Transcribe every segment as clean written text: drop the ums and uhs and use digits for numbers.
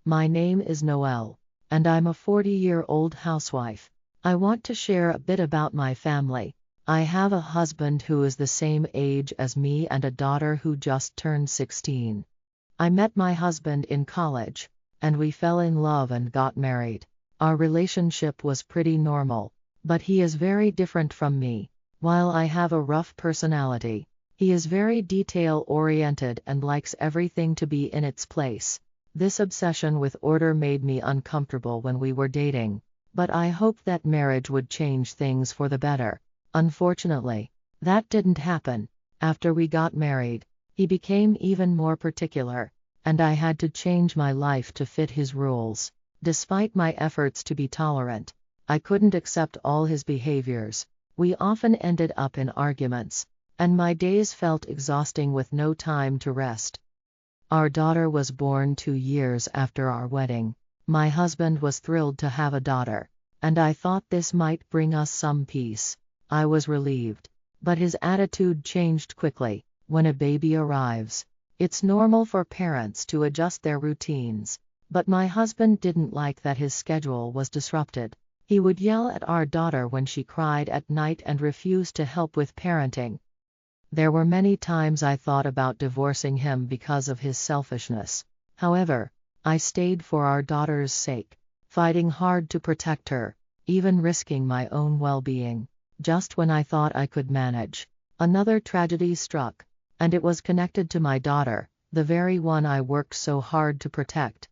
My name is Noelle, and I'm a 40-year-old housewife. I want to share a bit about my family. I have a husband who is the same age as me and a daughter who just turned 16. I met my husband in college, and we fell in love and got married. Our relationship was pretty normal, but he is very different from me. While I have a rough personality, he is very detail-oriented and likes everything to be in its place. This obsession with order made me uncomfortable when we were dating, but I hoped that marriage would change things for the better. Unfortunately, that didn't happen. After we got married, he became even more particular, and I had to change my life to fit his rules. Despite my efforts to be tolerant, I couldn't accept all his behaviors. We often ended up in arguments, and my days felt exhausting with no time to rest. Our daughter was born 2 years after our wedding. My husband was thrilled to have a daughter, and I thought this might bring us some peace. I was relieved, but his attitude changed quickly. When a baby arrives, it's normal for parents to adjust their routines, but my husband didn't like that his schedule was disrupted. He would yell at our daughter when she cried at night and refused to help with parenting. There were many times I thought about divorcing him because of his selfishness. However, I stayed for our daughter's sake, fighting hard to protect her, even risking my own well-being. Just when I thought I could manage, another tragedy struck, and it was connected to my daughter, the very one I worked so hard to protect.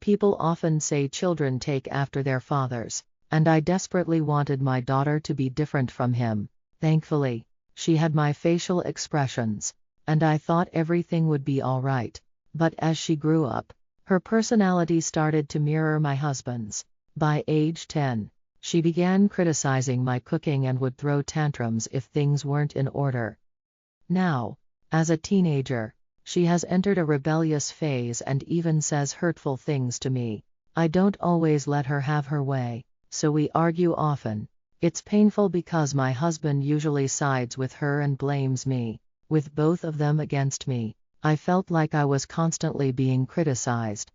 People often say children take after their fathers, and I desperately wanted my daughter to be different from him. Thankfully, she had my facial expressions, and I thought everything would be all right. But as she grew up, her personality started to mirror my husband's. By age 10, she began criticizing my cooking and would throw tantrums if things weren't in order. Now, as a teenager, she has entered a rebellious phase and even says hurtful things to me. I don't always let her have her way, so we argue often. It's painful because my husband usually sides with her and blames me. With both of them against me, I felt like I was constantly being criticized.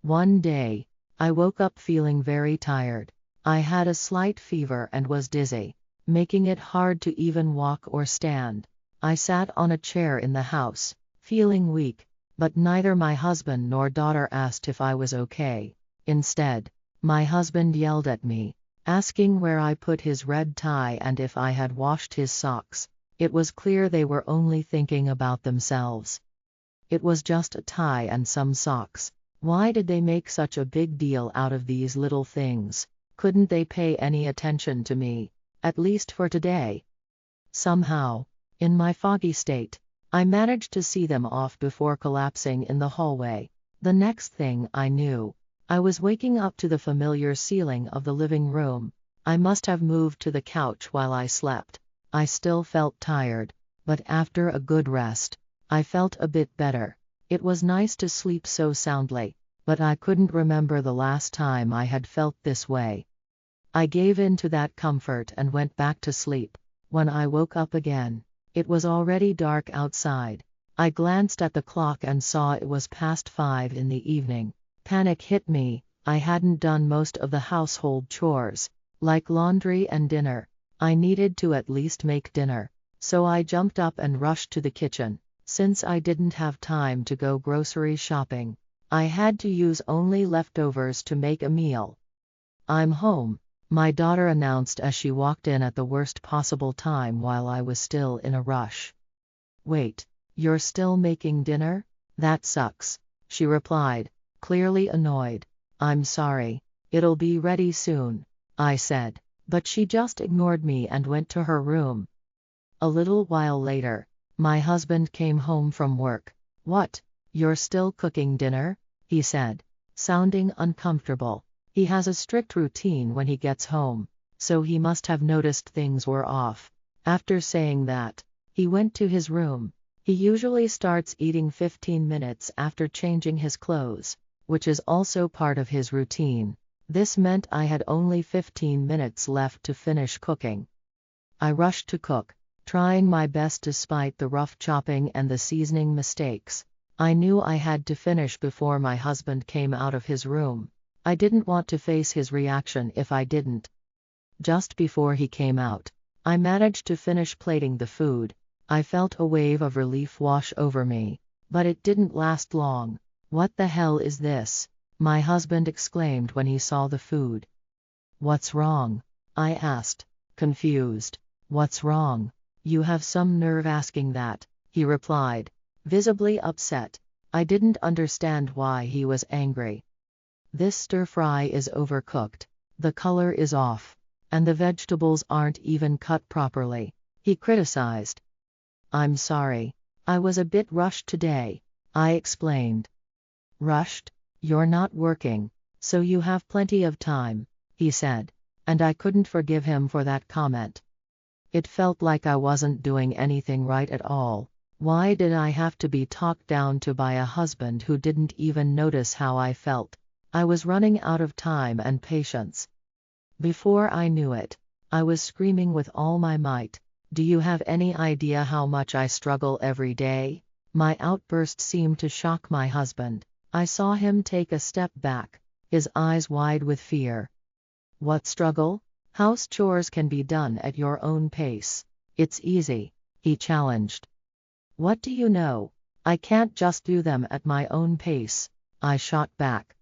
One day, I woke up feeling very tired. I had a slight fever and was dizzy, making it hard to even walk or stand. I sat on a chair in the house, feeling weak, but neither my husband nor daughter asked if I was okay. Instead, my husband yelled at me, asking where I put his red tie and if I had washed his socks. It was clear they were only thinking about themselves. It was just a tie and some socks. Why did they make such a big deal out of these little things? Couldn't they pay any attention to me, at least for today? Somehow, in my foggy state, I managed to see them off before collapsing in the hallway. The next thing I knew, I was waking up to the familiar ceiling of the living room. I must have moved to the couch while I slept. I still felt tired, but after a good rest, I felt a bit better. It was nice to sleep so soundly, but I couldn't remember the last time I had felt this way. I gave in to that comfort and went back to sleep. When I woke up again, it was already dark outside. I glanced at the clock and saw it was past 5 in the evening. Panic hit me. I hadn't done most of the household chores, like laundry and dinner. I needed to at least make dinner, so I jumped up and rushed to the kitchen. Since I didn't have time to go grocery shopping, I had to use only leftovers to make a meal. "I'm home," my daughter announced as she walked in at the worst possible time while I was still in a rush. "Wait, you're still making dinner? That sucks," she replied, clearly annoyed. "I'm sorry, it'll be ready soon," I said, but she just ignored me and went to her room. A little while later, my husband came home from work. "What, you're still cooking dinner?" he said, sounding uncomfortable. He has a strict routine when he gets home, so he must have noticed things were off. After saying that, he went to his room. He usually starts eating 15 minutes after changing his clothes, which is also part of his routine. This meant I had only 15 minutes left to finish cooking. I rushed to cook, trying my best despite the rough chopping and the seasoning mistakes. I knew I had to finish before my husband came out of his room. I didn't want to face his reaction if I didn't. Just before he came out, I managed to finish plating the food. I felt a wave of relief wash over me, but it didn't last long. "What the hell is this?" my husband exclaimed when he saw the food. "What's wrong?" I asked, confused. "What's wrong? You have some nerve asking that," he replied, visibly upset. I didn't understand why he was angry. "This stir-fry is overcooked, the color is off, and the vegetables aren't even cut properly," he criticized. "I'm sorry. I was a bit rushed today," I explained. "Rushed? You're not working, so you have plenty of time," he said, and I couldn't forgive him for that comment. It felt like I wasn't doing anything right at all. Why did I have to be talked down to by a husband who didn't even notice how I felt? I was running out of time and patience. Before I knew it, I was screaming with all my might, "Do you have any idea how much I struggle every day?" My outburst seemed to shock my husband. I saw him take a step back, his eyes wide with fear. "What struggle? House chores can be done at your own pace. It's easy," he challenged. "What do you know? I can't just do them at my own pace," I shot back.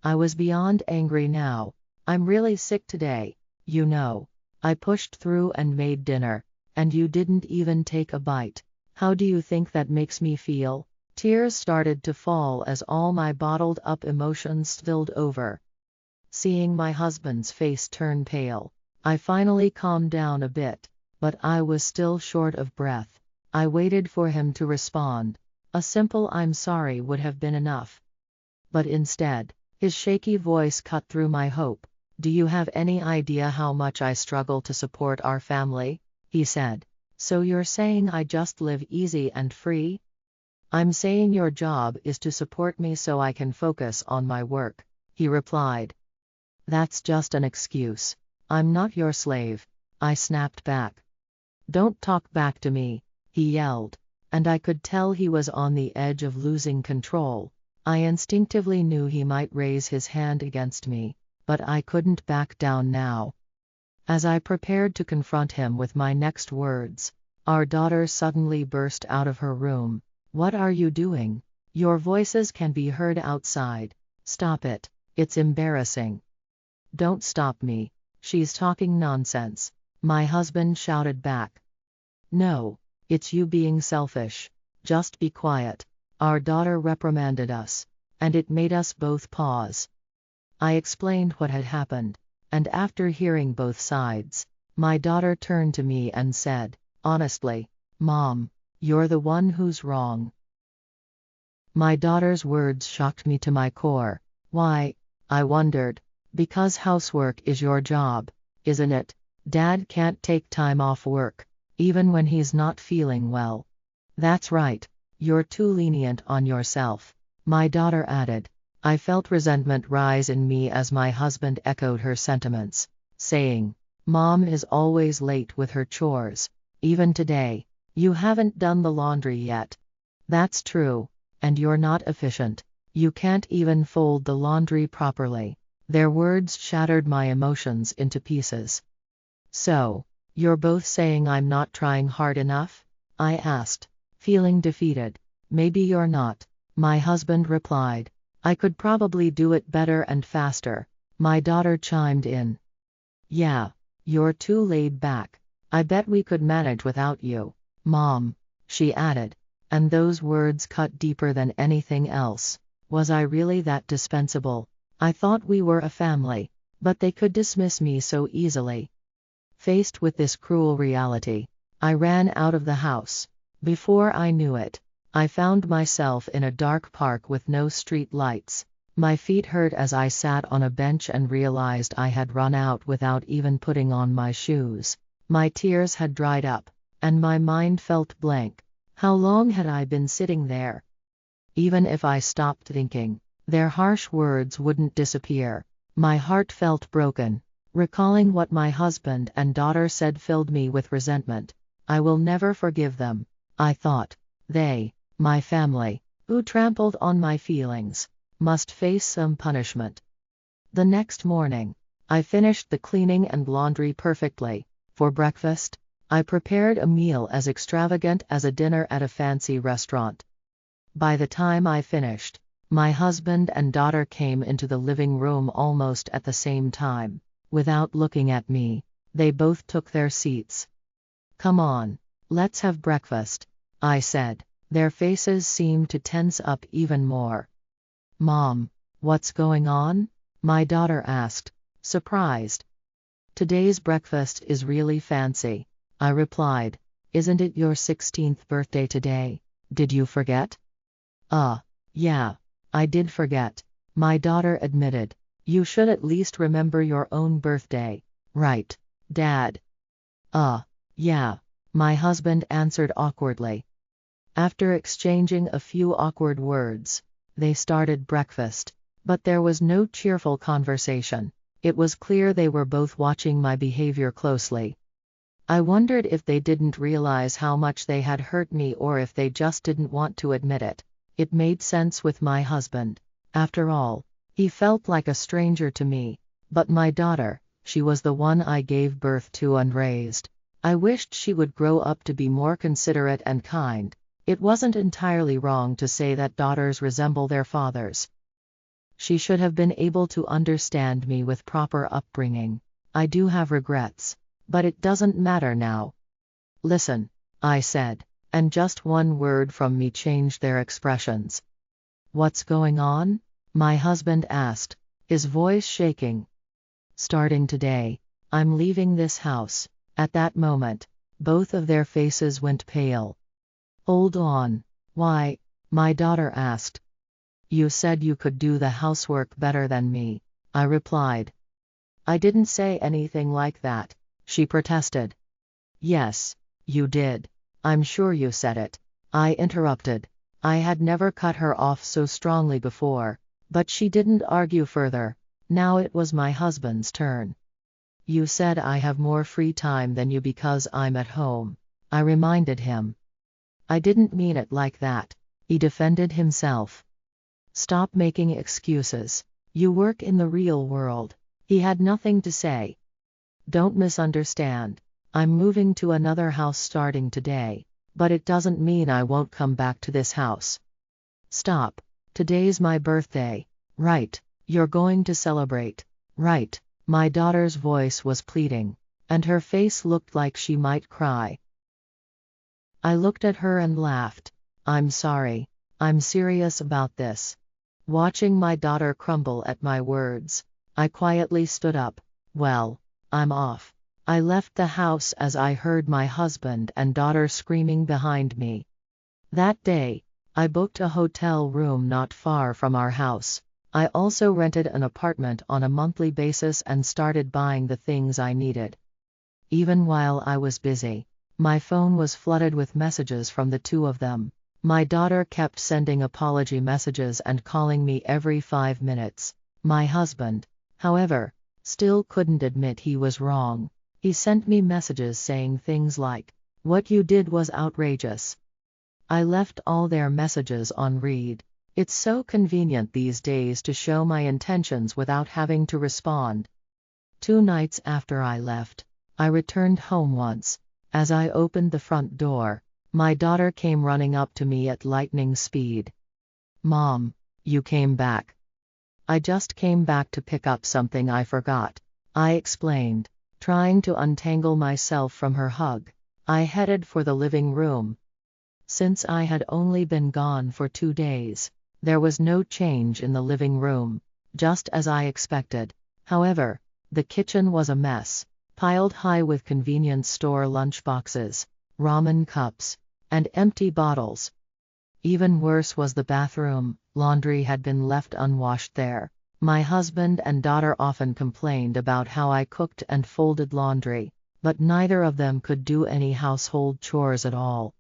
I was beyond angry now. "I'm really sick today, you know. I pushed through and made dinner, and you didn't even take a bite. How do you think that makes me feel?" Tears started to fall as all my bottled up emotions spilled over. Seeing my husband's face turn pale, I finally calmed down a bit, but I was still short of breath. I waited for him to respond. A simple "I'm sorry" would have been enough. But instead, his shaky voice cut through my hope. "Do you have any idea how much I struggle to support our family?" he said. "So you're saying I just live easy and free?" "I'm saying your job is to support me so I can focus on my work," he replied. "That's just an excuse. I'm not your slave," I snapped back. "Don't talk back to me," he yelled, and I could tell he was on the edge of losing control. I instinctively knew he might raise his hand against me, but I couldn't back down now. As I prepared to confront him with my next words, our daughter suddenly burst out of her room. "What are you doing? Your voices can be heard outside. Stop it. It's embarrassing." "Don't stop me. She's talking nonsense," my husband shouted back. "No, it's you being selfish. Just be quiet," our daughter reprimanded us, and it made us both pause. I explained what had happened, and after hearing both sides, my daughter turned to me and said, "Honestly, Mom, you're the one who's wrong." My daughter's words shocked me to my core. "Why?" I wondered. "Because housework is your job, isn't it? Dad can't take time off work, even when he's not feeling well." "That's right. You're too lenient on yourself," my daughter added. I felt resentment rise in me as my husband echoed her sentiments, saying, "Mom is always late with her chores. Even today, you haven't done the laundry yet." "That's true, and you're not efficient. You can't even fold the laundry properly." Their words shattered my emotions into pieces. "So, you're both saying I'm not trying hard enough?" I asked, feeling defeated. "Maybe you're not," my husband replied. "I could probably do it better and faster," my daughter chimed in. "Yeah, you're too laid back. I bet we could manage without you, Mom," she added, and those words cut deeper than anything else. Was I really that dispensable? I thought we were a family, but they could dismiss me so easily. Faced with this cruel reality, I ran out of the house. Before I knew it, I found myself in a dark park with no street lights. My feet hurt as I sat on a bench and realized I had run out without even putting on my shoes. My tears had dried up, and my mind felt blank. How long had I been sitting there? Even if I stopped thinking, their harsh words wouldn't disappear. My heart felt broken. Recalling what my husband and daughter said filled me with resentment. I will never forgive them, I thought. My family, Who trampled on my feelings must face some punishment. The next morning, I finished the cleaning and laundry perfectly. For breakfast, I prepared a meal as extravagant as a dinner at a fancy restaurant. By the time I finished, my husband and daughter came into the living room almost at the same time. Without looking at me, they both took their seats. "Come on, let's have breakfast," I said. Their faces seemed to tense up even more. "Mom, what's going on?" my daughter asked, surprised. "Today's breakfast is really fancy," I replied. "Isn't it your 16th birthday today? Did you forget?" Yeah, I did forget," my daughter admitted. "You should at least remember your own birthday, right, Dad?" Yeah," my husband answered awkwardly. After exchanging a few awkward words, they started breakfast, but there was no cheerful conversation. It was clear they were both watching my behavior closely. I wondered if they didn't realize how much they had hurt me or if they just didn't want to admit it. It made sense with my husband. After all, he felt like a stranger to me. But my daughter, she was the one I gave birth to and raised. I wished she would grow up to be more considerate and kind. It wasn't entirely wrong to say that daughters resemble their fathers. She should have been able to understand me with proper upbringing. I do have regrets, but it doesn't matter now. "Listen," I said, and just one word from me changed their expressions. "What's going on?" my husband asked, his voice shaking. "Starting today, I'm leaving this house." At that moment, both of their faces went pale. "Hold on. Why?" my daughter asked. "You said you could do the housework better than me," I replied. "I didn't say anything like that," she protested. "Yes, you did. I'm sure you said it," I interrupted. I had never cut her off so strongly before, but she didn't argue further. Now it was my husband's turn. "You said I have more free time than you because I'm at home," I reminded him. "I didn't mean it like that," he defended himself. "Stop making excuses. You work in the real world." He had nothing to say. "Don't misunderstand. I'm moving to another house starting today, but it doesn't mean I won't come back to this house." "Stop. Today's my birthday, right? You're going to celebrate, right?" My daughter's voice was pleading, and her face looked like she might cry. I looked at her and laughed. "I'm sorry. I'm serious about this." Watching my daughter crumble at my words, I quietly stood up. "Well, I'm off." I left the house as I heard my husband and daughter screaming behind me. That day, I booked a hotel room not far from our house. I also rented an apartment on a monthly basis and started buying the things I needed. Even while I was busy, my phone was flooded with messages from the two of them. My daughter kept sending apology messages and calling me every 5 minutes. My husband, however, still couldn't admit he was wrong. He sent me messages saying things like, "What you did was outrageous." I left all their messages on read. It's so convenient these days to show my intentions without having to respond. 2 nights after I left, I returned home once. As I opened the front door, my daughter came running up to me at lightning speed. "Mom, you came back." "I just came back to pick up something I forgot," I explained, trying to untangle myself from her hug. I headed for the living room. Since I had only been gone for 2 days, there was no change in the living room, just as I expected. However, the kitchen was a mess, piled high with convenience store lunchboxes, ramen cups, and empty bottles. Even worse was the bathroom. Laundry had been left unwashed there. My husband and daughter often complained about how I cooked and folded laundry, but neither of them could do any household chores at all.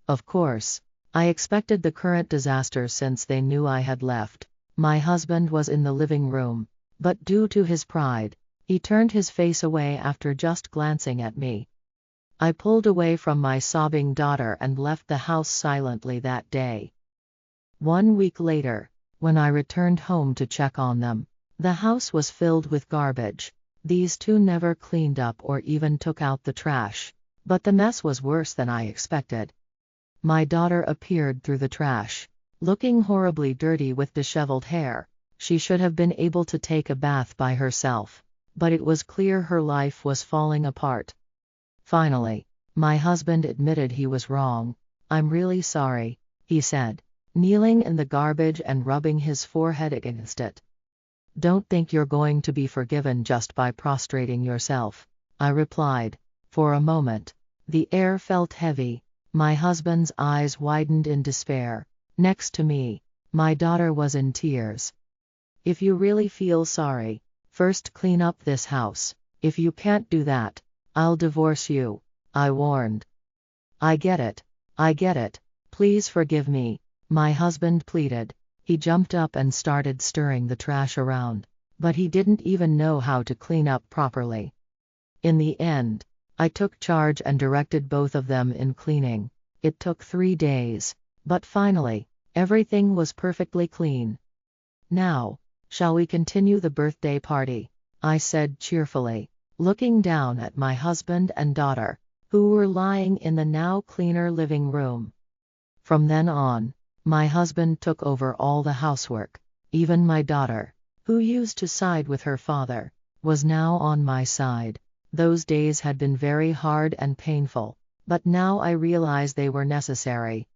Of course, I expected the current disaster since they knew I had left. My husband was in the living room, but due to his pride, he turned his face away after just glancing at me. I pulled away from my sobbing daughter and left the house silently that day. 1 week later, when I returned home to check on them, the house was filled with garbage. These two never cleaned up or even took out the trash. But the mess was worse than I expected. My daughter appeared through the trash, looking horribly dirty with disheveled hair. She should have been able to take a bath by herself, but it was clear her life was falling apart. Finally, my husband admitted he was wrong. "I'm really sorry," he said, kneeling in the garbage and rubbing his forehead against it. "Don't think you're going to be forgiven just by prostrating yourself," I replied. For a moment, the air felt heavy. My husband's eyes widened in despair. Next to me, my daughter was in tears. "If you really feel sorry, first clean up this house. If you can't do that, I'll divorce you," I warned. I get it. Please forgive me," my husband pleaded. He jumped up and started stirring the trash around, but he didn't even know how to clean up properly. In the end, I took charge and directed both of them in cleaning. It took 3 days, but finally, everything was perfectly clean. "Now, shall we continue the birthday party?" I said cheerfully, looking down at my husband and daughter, who were lying in the now cleaner living room. From then on, my husband took over all the housework. Even my daughter, who used to side with her father, was now on my side. Those days had been very hard and painful, but now I realize they were necessary.